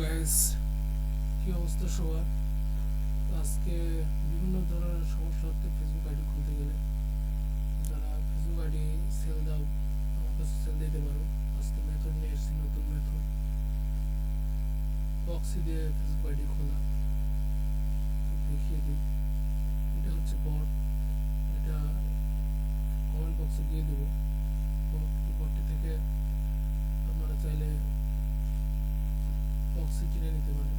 Guys, কি অবস্থা সবার? আজকে বিভিন্ন ধরনের সমস্যা হচ্ছে ফেসবুক আইডি খুলতে গেলে। যারা ফেসবুক আইডি সেল দাও, আমার কাছে সেল দিতে পারো। আজকে মেথড নিয়ে এসেছি, নতুন মেথড। প্রক্সি দিয়ে ফেসবুক আইডি খোলা, দেখিয়ে দিই। এটা হচ্ছে বট। এটা কমেন্ট বক্সে দিয়ে দেবো। বটটি থেকে আপনারা চাইলে প্রক্সি কিনে নিতে পারেন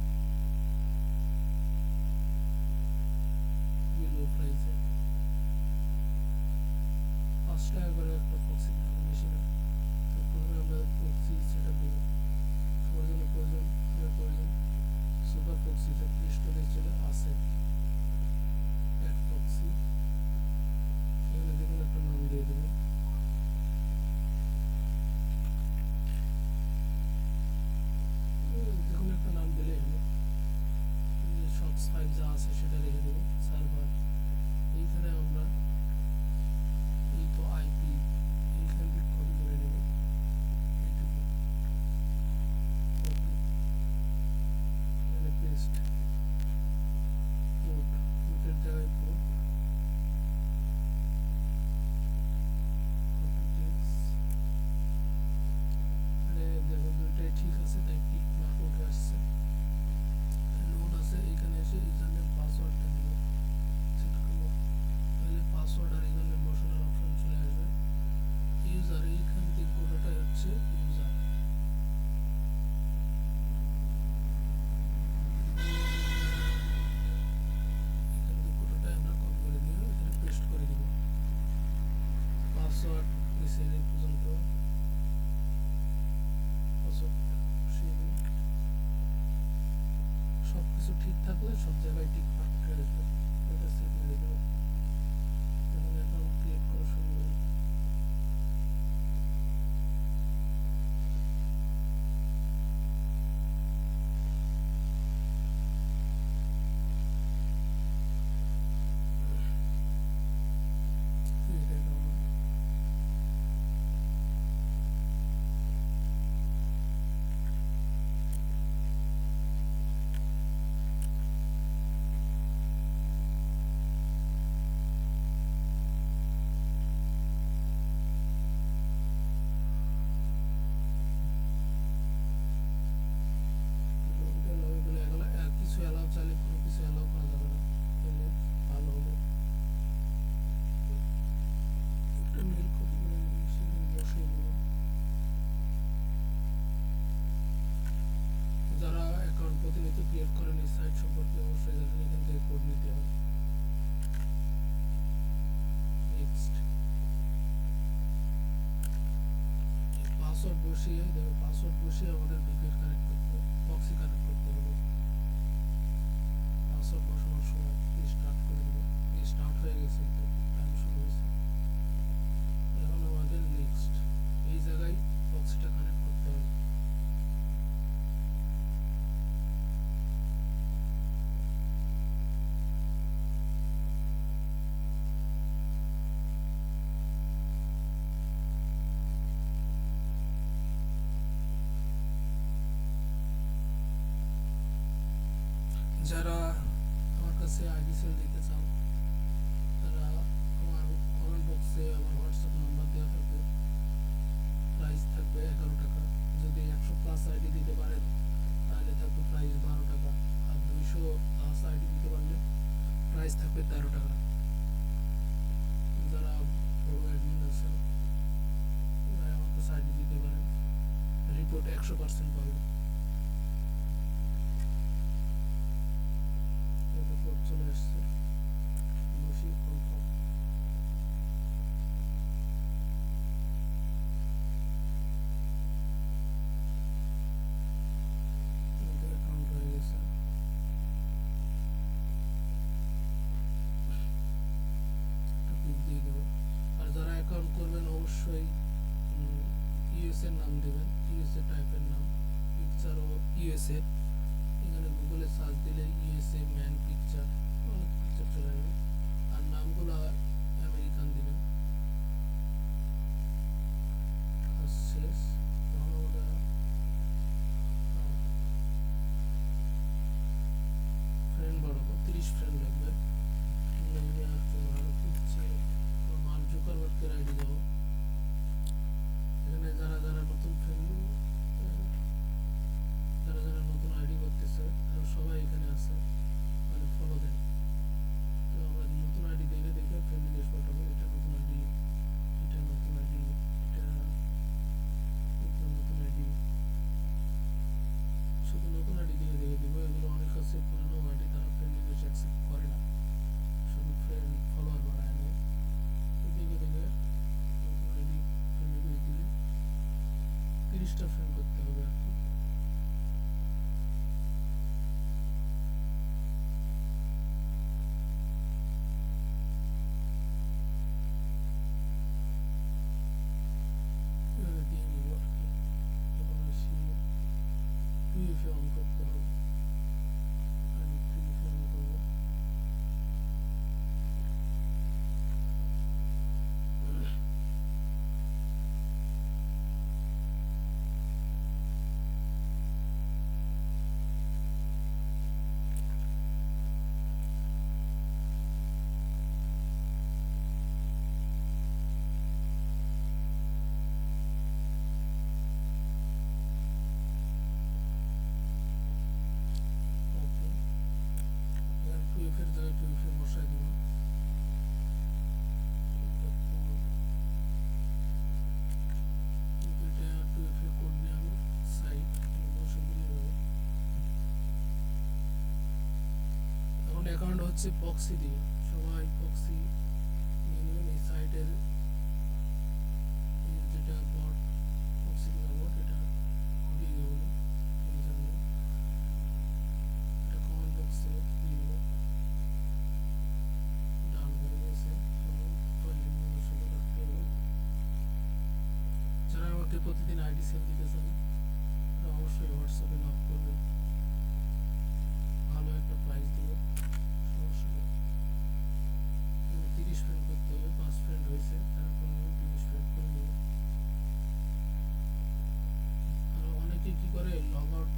খুবই লো প্রাইসে। 5 টাকা করে একটা প্রক্সির দাম, বেশি না। তো প্রথমে আমরা প্রক্সি সেটা দেব। সবার জন্য প্রয়োজন সুপার প্রক্সি, যা প্লে স্টোরে চলে আসে। অ্যাড প্রক্সি, এখানে দেখুন একটা নাম দিয়ে দেবো। দেখুন একটা নাম দিলেই হলো। শক্স 5 যা আছে সেটা রেখে দেবো। সার্ভার, এইখানে আমরা এই তো আইপি এইখান থেকে কপি করে নেব। এইটুকু কপি, এখানে পেস্ট। পোর্টের জায়গায় পোর্ট, কপি টেক্সট। দেখো দুইটাই ঠিক আছে, তাই টিক মার্ক উঠে আসছে। লোড আছে, এখানে এসে ইউজার নেম পাসওয়ার্ডটা দেবো, সেট করবো। তাহলে পাসওয়ার্ড আর ইউজার নেম বসানোর অপশন চলে আসবে। ইউজার, এইখান থেকে পুরোটাই হচ্ছে ইউজার। এখান থেকে পুরোটাই আমরা কপি করে দিয়ে এখানে পেস্ট করে দিব। পাসওয়ার্ড দিছে এই পর্যন্ত, পাসওয়ার্ড সব কিছু ঠিক থাকলে সব জায়গায় টিক মার্ক উঠে আসবে। এটা সেট মেরে দেবো। এখন অ্যাকাউন্ট ক্রিয়েট করা শুরু করি। ক্রিয়েট অ্যাকাউন্ট, কিছু অ্যালাউ চাইলে কোনো কিছু অ্যালাউ করা যাবে না, তাহলে ভালো হবে। একটু মেল কপি করে সেখানে বসিয়ে দেবো। যারা অ্যাকাউন্ট প্রতিনিয়ত ক্রিয়েট করেন এই সাইট সম্পর্কে অবশ্যই জানেন, এখান থেকে কোড নিতে হয়। নেক্সট, পাসওয়ার্ড বসিয়ে দেখো, পাসওয়ার্ড বসিয়ে আমাদের ভিপিএন কানেক্ট করতে হবে, প্রক্সি কানেক্ট করতে হবে। পাসওয়ার্ড বসানোর সময় স্টার্ট করে দেবো। স্টার্ট হয়ে গেছে, তো টাইম শুরু হয়েছে। এখন আমাদের নেক্সট এই জায়গায় প্রক্সিটা কানেক্ট করতে হবে। যারা আমার কাছে আইডি সেল দিতে চান, তারা আমার কমেন্ট বক্সে আমার হোয়াটসঅ্যাপ নাম্বার দেওয়া থাকবে। প্রাইস থাকবে 11 টাকা। যদি 100+ আইডি দিতে পারেন তাহলে থাকবে প্রাইস 12 টাকা। আর 200+ আইডি দিতে পারলে প্রাইস থাকবে 13 টাকা। যারা বড় অ্যাডমিন আছেন তারা আমার কাছে আইডি দিতে পারেন, রিপোর্ট 100% পাবেন। রিপোর্ট চলে আসছে, বসি কনফার্ম। অ্যাকাউন্ট হয়ে গেছে, একটা পিক দিয়ে দেবো। আর যারা অ্যাকাউন্ট করবেন অবশ্যই ইউএসএর নাম দেবেন, ইউএসএ টাইপের নাম, পিকচারও ইউএসএ। এখানে গুগলে সার্চ দিলে ইউএসএ ম্যান পিকচার, অনেক পিকচার চলে আসবে। আর নামগুলো আমেরিকান দিবেন। কাজ শেষ। তখন আমরা 30টা ফ্রেন্ড করতে হবে আর কি। এভাবে দিয়ে নিব আর কি। যখন আসি পিএফে অন করতে হবে, আমি পিএফে অন করবো। ওকে, এবার পিএফের জায়গায় পিএফে বসাই দিব। এটা পিএফে কোড নিয়ে আমি সাইট বসে দিলে হবে। এখন অ্যাকাউন্ট হচ্ছে প্রক্সি দিয়ে, সবাই প্রক্সি নিয়ে নেবেন। এই সাইটের যেটা বট, প্রক্সি যেটা বট, এটা দিয়ে দেবেন। এই জন্য এটা কমেন্ট বক্সে দিয়ে দেবো। ডান হয়ে গেছে। এখন ফাইল শুরু রাখতে হবে। যারা আমাকে প্রতিদিন আইডি সেল দিতে চান তারা অবশ্যই হোয়াটসঅ্যাপে নক করবেন, ভালো একটা প্রাইস দেবো, সমস্যা নেই। 30 ফ্রেন্ড করতে হবে, 5 ফ্রেন্ড হয়েছে তারা করে নেবে, 30 ফ্রেন্ড করে নেবে। আর অনেকে কি করে লগ আউট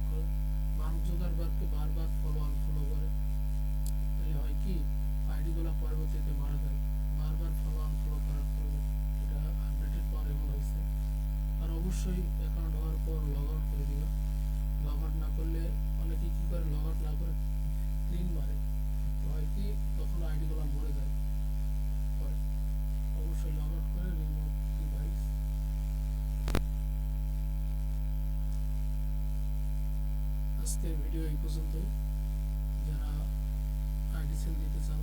করে, মার্ক জুকারবার্গকে বারবার ফলো আনফলো করে, তাহলে হয় কি আইডিগুলো পরবর্তীতে মারা যায়। বারবার ফলো আনফলো করার পরে এটা আপডেটের পর এমন হয়েছে। আর অবশ্যই অ্যাকাউন্ট হওয়ার পর লগ আউট করে দিবা। লগ আউট না করলে অনেকে কি করে লগ আউট না করে ক্লিন মারে, তো হয় কি তখন আইডিগুলো মরে যায় পরে। অবশ্যই লগ আউট করে রিমুভ ডিভাইস। আজকের ভিডিও এই পর্যন্তই। যারা আইডি সেল দিতে চান